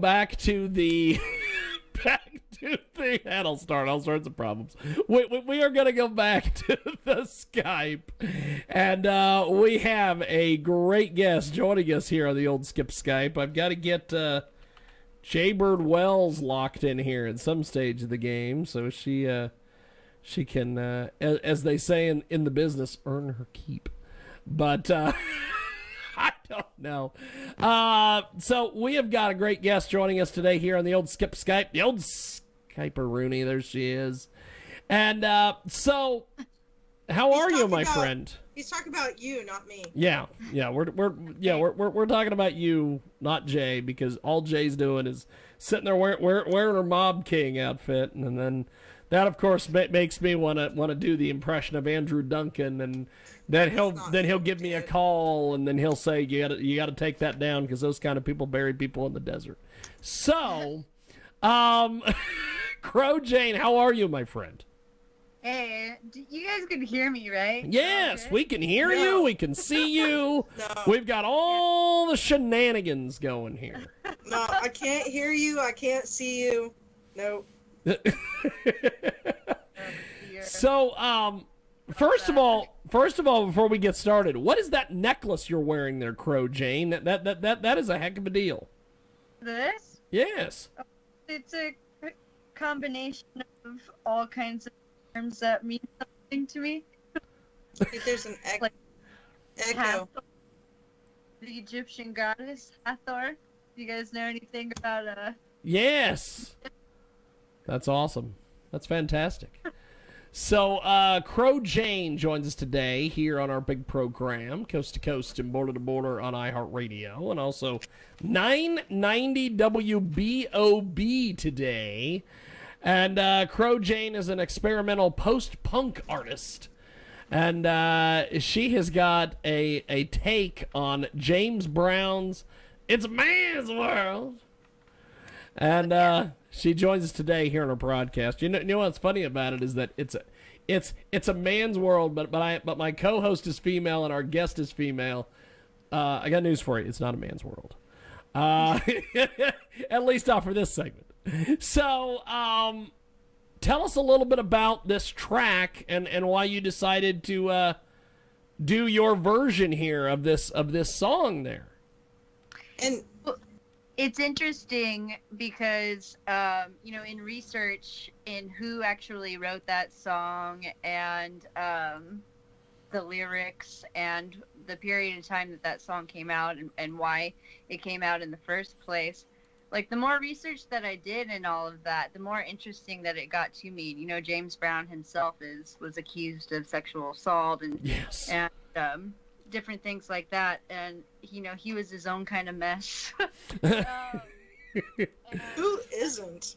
back to the that'll start all sorts of problems. We are going to go back to the Skype, and we have a great guest joining us here on the old Skip Skype. I've got to get Jaybird Wells locked in here at some stage of the game, so she can, as they say in the business, earn her keep. But I don't know. So we have got a great guest joining us today here on the old Skip Skype. The old Skyper Rooney, there she is. And so, how are you, my friend? He's talking about you, not me. Yeah. We're talking about you, not Jay, because all Jay's doing is sitting there wearing her Mob King outfit, and then that, of course, makes me want to do the impression of Andrew Duncan, and then he'll give me a call, and then he'll say you got to take that down because those kind of people bury people in the desert. So, CROWJANE, how are you, my friend? Hey, you guys can hear me, right? Yes, we can hear you. We can see you. No. We've got all the shenanigans going here. No, I can't hear you. I can't see you. Nope. So, first of all, before we get started, what is that necklace you're wearing there, CROWJANE? That is a heck of a deal. This? Yes. It's a combination of all kinds of terms that mean something to me. There's an echo. Like Hathor, the Egyptian goddess Hathor. Do you guys know anything about Yes. That's awesome. That's fantastic. So, CROWJANE joins us today here on our big program, Coast to Coast and Border to Border on iHeartRadio, and also 990 WBOB today. And CROWJANE is an experimental post-punk artist, and she has got a take on James Brown's "It's a Man's World," and she joins us today here on our broadcast. You know what's funny about it is that it's a man's world, but my co-host is female and our guest is female. I got news for you: it's not a man's world, at least not for this segment. So, tell us a little bit about this track and why you decided to do your version here of this song there. And It's interesting because, in research in who actually wrote that song and the lyrics and the period of time that song came out and why it came out in the first place, like the more research that I did and all of that, the more interesting that it got to me. You know, James Brown himself was accused of sexual assault and Yes. and different things like that, and he was his own kind of mess. who isn't?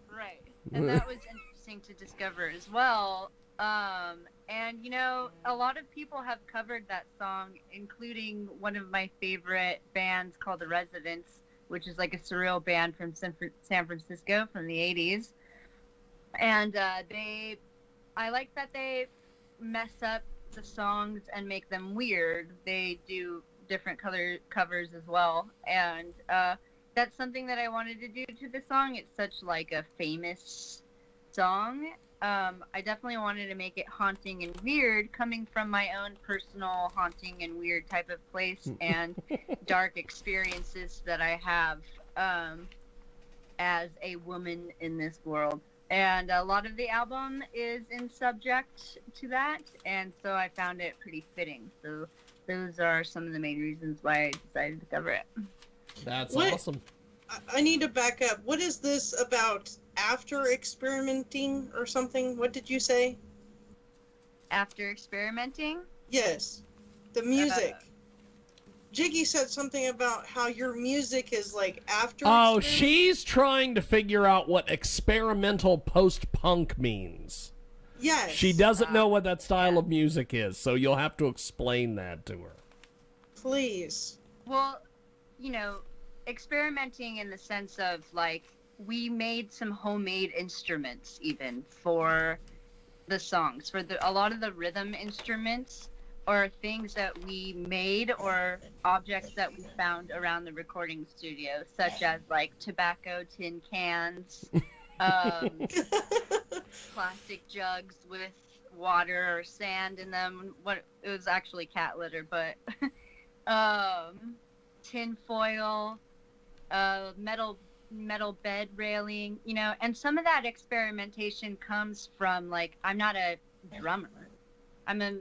Right, and that was interesting to discover as well. And a lot of people have covered that song, including one of my favorite bands called The Residents, which is like a surreal band from San Francisco from the 80s. And I like that they mess up the songs and make them weird. They do different covers as well. And that's something that I wanted to do to the song. It's such like a famous song. I definitely wanted to make it haunting and weird, coming from my own personal haunting and weird type of place and dark experiences that I have as a woman in this world. And a lot of the album is in subject to that, and so I found it pretty fitting. So those are some of the main reasons why I decided to cover it. That's awesome. I need to back up. What is this about? After experimenting or something? What did you say? After experimenting? Yes. The music. Jiggy said something about how your music is like after. Oh, she's trying to figure out what experimental post-punk means. Yes. She doesn't know what that style of music is, so you'll have to explain that to her. Please. Well, experimenting in the sense of like, we made some homemade instruments even for the songs. A lot of the rhythm instruments or things that we made or objects that we found around the recording studio, such as like tobacco tin cans, um, plastic jugs with water or sand in them. What it was actually cat litter, but tin foil, metal bed railing, and some of that experimentation comes from like I'm not a drummer. I'm a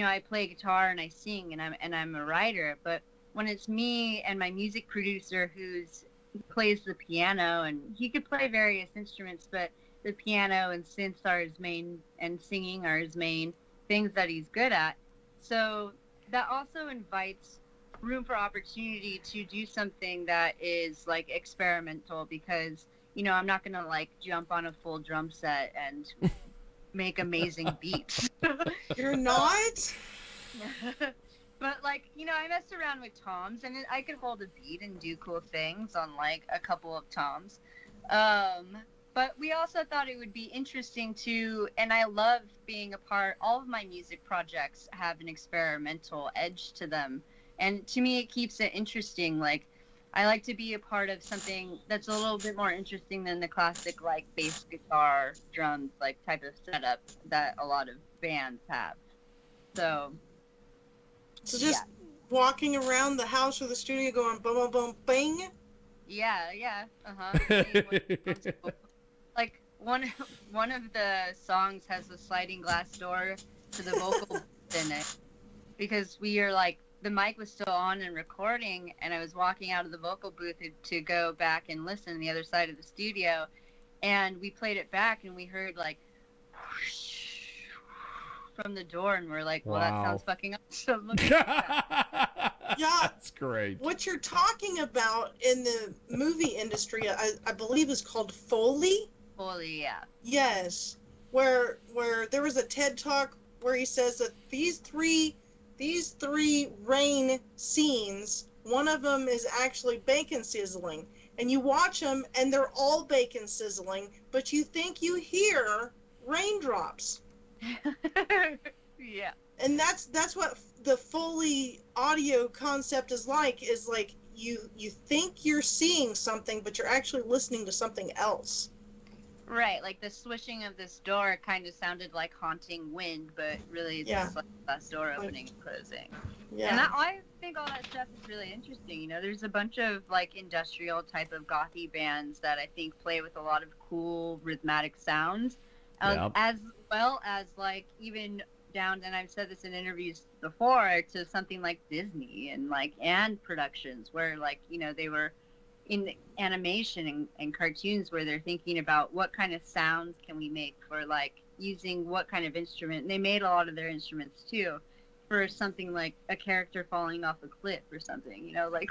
I play guitar and I sing and I'm a writer, but when it's me and my music producer who plays the piano and he could play various instruments, but the piano and synths are his main and singing are his main things that he's good at. So that also invites room for opportunity to do something that is like experimental because I'm not gonna like jump on a full drum set and make amazing beats. You're not? But like I messed around with toms and I could hold a beat and do cool things on like a couple of toms. But we also thought it would be interesting to, and I love being a part, all of my music projects have an experimental edge to them. And to me, it keeps it interesting. Like, I like to be a part of something that's a little bit more interesting than the classic, like, bass guitar, drums, like, type of setup that a lot of bands have. So just walking around the house or the studio going boom, boom, boom, bing? Yeah. Like one of the songs has a sliding glass door to the vocal booth in it because we are like the mic was still on and recording and I was walking out of the vocal booth to go back and listen on the other side of the studio and we played it back and we heard like whoosh from the door and we're like, well, wow. that sounds fucking awesome. Look at that. Yeah, that's great. What you're talking about in the movie industry, I believe, is called Foley. Foley, yeah. Yes, where there was a TED talk where he says that these three rain scenes, one of them is actually bacon sizzling, and you watch them and they're all bacon sizzling, but you think you hear raindrops. Yeah. And that's what the Foley audio concept is like you think you're seeing something, but you're actually listening to something else. Right, like the swishing of this door kind of sounded like haunting wind, but really it's just like glass door opening and closing. Yeah. And I think all that stuff is really interesting. There's a bunch of like industrial type of gothy bands that I think play with a lot of cool rhythmic sounds, as well as like even down, and I've said this in interviews before, to something like Disney and productions where like they were in animation and cartoons where they're thinking about what kind of sounds can we make for like using what kind of instrument. And they made a lot of their instruments too for something like a character falling off a cliff or something, like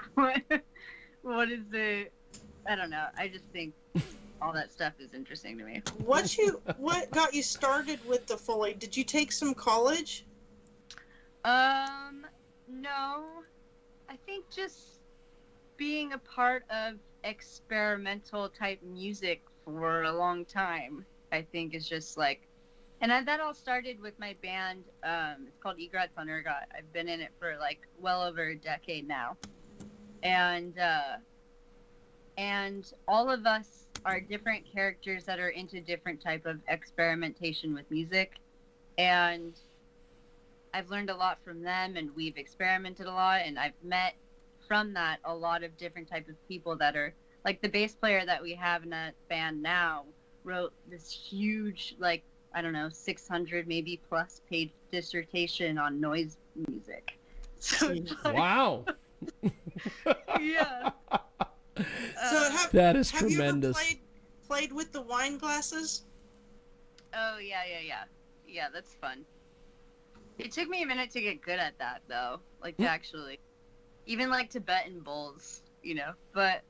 what is it? I don't know. I just think all that stuff is interesting to me. What got you started with the Foley? Did you take some college? No. I think just being a part of experimental type music for a long time, I think is just like, and that all started with my band. It's called Egrets on Ergot. I've been in it for like well over a decade now, and all of us are different characters that are into different type of experimentation with music, and I've learned a lot from them, and we've experimented a lot, and I've met from that a lot of different type of people that are like the bass player that we have in that band now wrote this huge, like, I don't know, 600 maybe plus page dissertation on noise music. So it's like, wow. Yeah. So that is have tremendous. You ever played with the wine glasses? Oh yeah. Yeah, that's fun. It took me a minute to get good at that though, like to actually, even like Tibetan bowls, but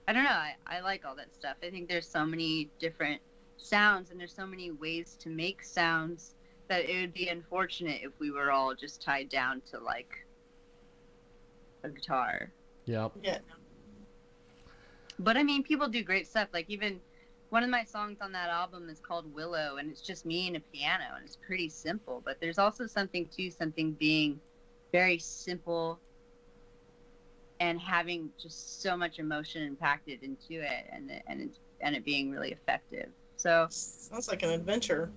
I don't know. I like all that stuff. I think there's so many different sounds and there's so many ways to make sounds that it would be unfortunate if we were all just tied down to like a guitar. Yep. Yeah. But I mean, people do great stuff. Like even one of my songs on that album is called Willow, and it's just me and a piano, and it's pretty simple. But there's also something being very simple and having just so much emotion impacted into it, and it being really effective. So sounds like an adventure.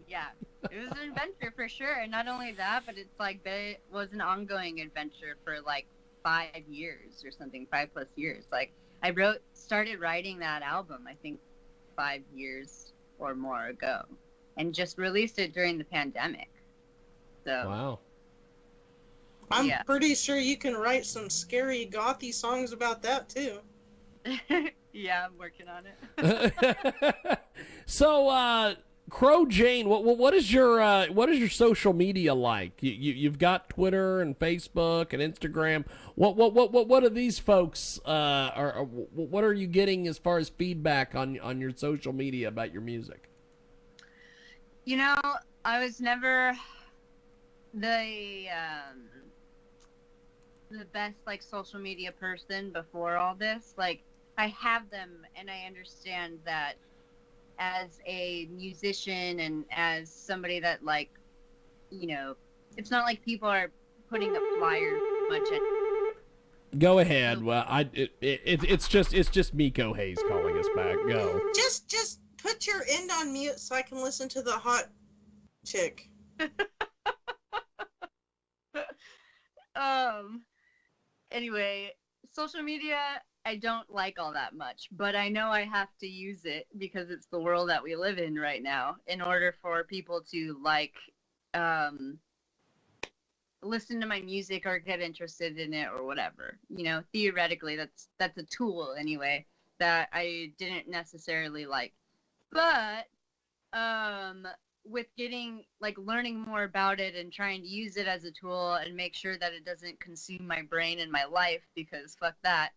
yeah, it was an adventure for sure. And not only that, but it's like it was an ongoing adventure for like 5 years or something, 5+ years. Like I started writing that album, I think 5 years or more ago, and just released it during the pandemic. So Wow. I'm pretty sure you can write some scary gothy songs about that too. Yeah, I'm working on it. So, CROWJANE, what is your social media like? You've got Twitter and Facebook and Instagram. What are these folks? What are you getting as far as feedback on your social media about your music? You know, I was never the best like social media person before all this. Like I have them, and I understand that as a musician and as somebody that like, you know, it's not like people are putting the flyer much in. Go ahead. Well, it's just Miko Hayes calling us back. Go. Just put your end on mute so I can listen to the hot chick. Anyway, social media I don't like all that much, but I know I have to use it because it's the world that we live in right now in order for people to like listen to my music or get interested in it or whatever. You know, theoretically that's a tool anyway that I didn't necessarily like. But with getting like learning more about it and trying to use it as a tool and make sure that it doesn't consume my brain and my life, because fuck that.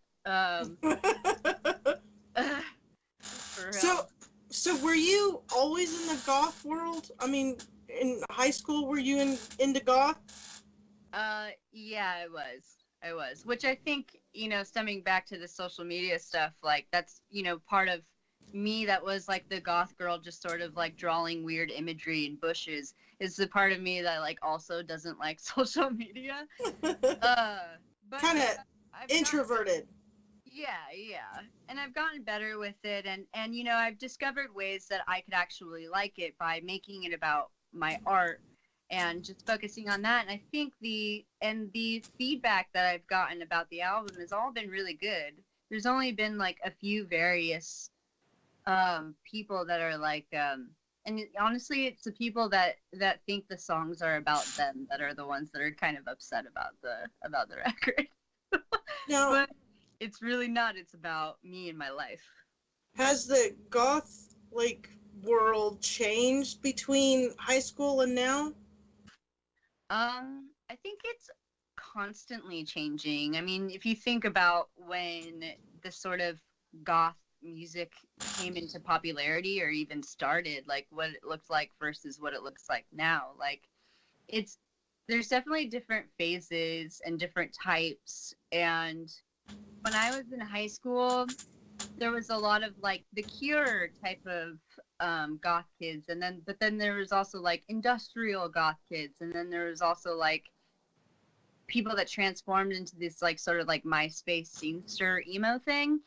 So were you always in the goth world? I mean, in high school were you into goth? Yeah, I was, which I think, you know, stemming back to the social media stuff, like that's, you know, part of me that was like the goth girl just sort of like drawing weird imagery in bushes is the part of me that like also doesn't like social media. But kind of introverted. Yeah. And I've gotten better with it, and you know, I've discovered ways that I could actually like it by making it about my art and just focusing on that. And I think the feedback that I've gotten about the album has all been really good. There's only been like a few various people that are like and honestly it's the people that think the songs are about them that are the ones that are kind of upset about the record. No. But it's really not. It's about me and my life. Has the goth like world changed between high school and now? I think it's constantly changing. I mean, if you think about when the sort of goth music came into popularity or even started, like what it looked like versus what it looks like now, like there's definitely different phases and different types. And when I was in high school, there was a lot of like the Cure type of goth kids, but then there was also like industrial goth kids, and then there was also like people that transformed into this like sort of like MySpace scenester emo thing.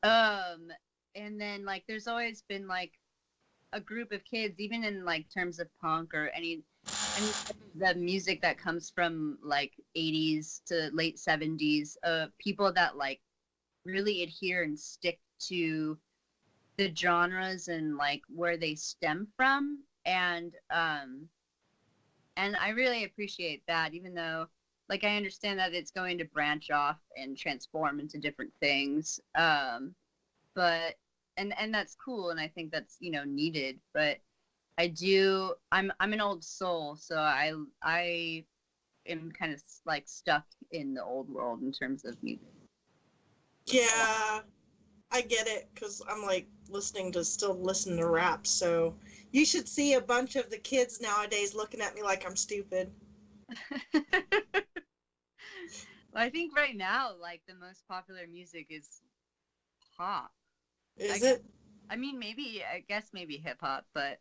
And then like there's always been like a group of kids, even in like terms of punk or any the music that comes from like 80s to late 70s, people that like really adhere and stick to the genres and like where they stem from. And I really appreciate that, even though like I understand that it's going to branch off and transform into different things. But and that's cool, and I think that's, you know, needed. But I'm an old soul, so I am kind of like stuck in the old world in terms of music. Yeah, I get it, because I'm like listening to rap, so you should see a bunch of the kids nowadays looking at me like I'm stupid. Well, I think right now, like the most popular music is pop. Is it? I mean, I guess maybe hip hop, but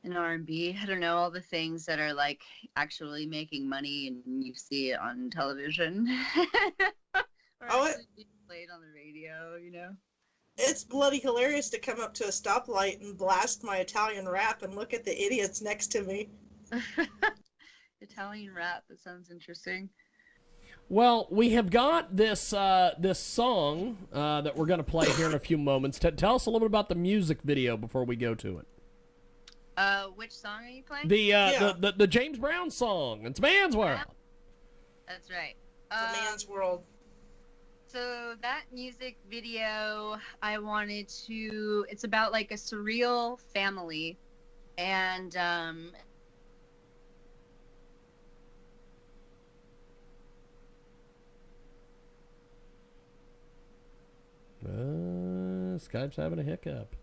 in R&B, I don't know, all the things that are like actually making money and you see it on television or actually being played on the radio, you know? It's bloody hilarious to come up to a stoplight and blast my Italian rap and look at the idiots next to me. Italian rap, that sounds interesting. Well, we have got this this song that we're going to play here in a few moments. Tell us a little bit about the music video before we go to it. Which song are you playing? The James Brown song. It's Man's World. That's right. The Man's World. So that music video, it's about like a surreal family, and Skype's having a hiccup.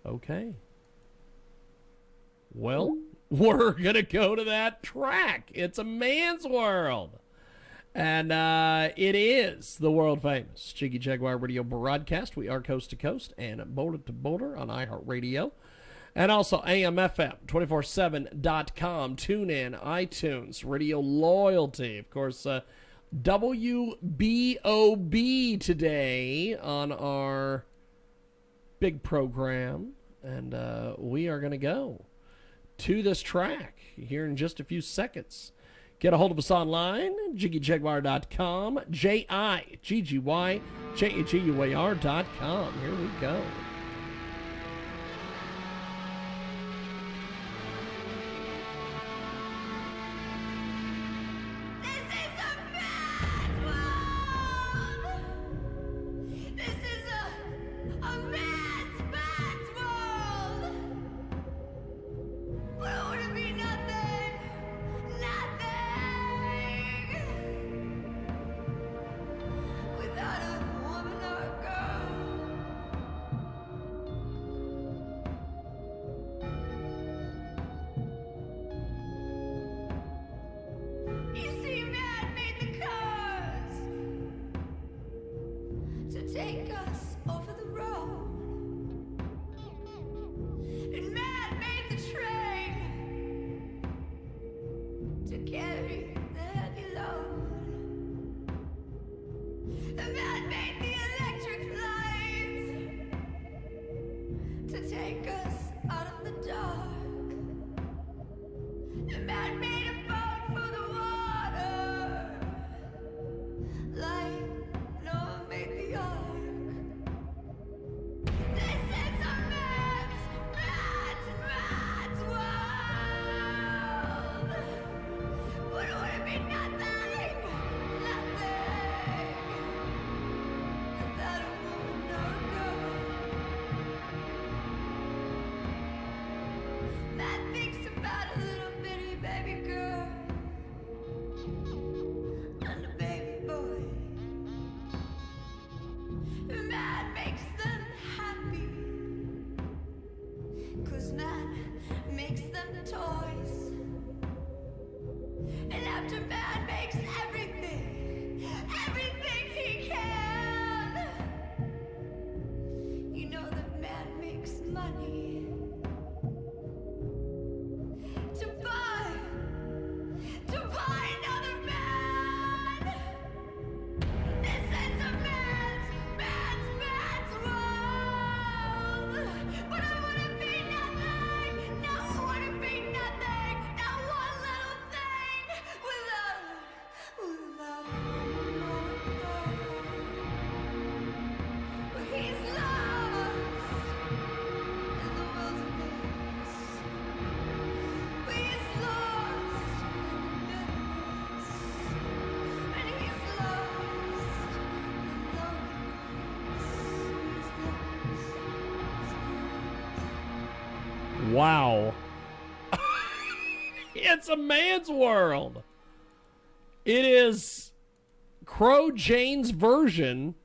Okay. Well, we're going to go to that track. It's A Man's World. And it is the world famous Jiggy Jaguar radio broadcast. We are coast to coast and border to border on iHeartRadio. And also AMFM247.com, TuneIn, iTunes, Radio Loyalty. Of course, WBOB today on our big program. And we are going to go to this track here in just a few seconds. Get a hold of us online, JiggyJaguar.com, JIGGYJAGUAR.com. Here we go. Take us over the road, and man made the train to carry the heavy load, and man made the electric lights to take us out of the dark, and man made a boat for the water, like Noah made the ark. Wow. It's A Man's World. It is CROWJANE's version,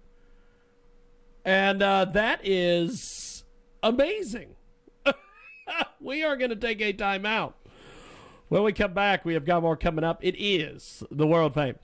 and that is amazing. We are going to take a time out. When we come back, we have got more coming up. It is the world famous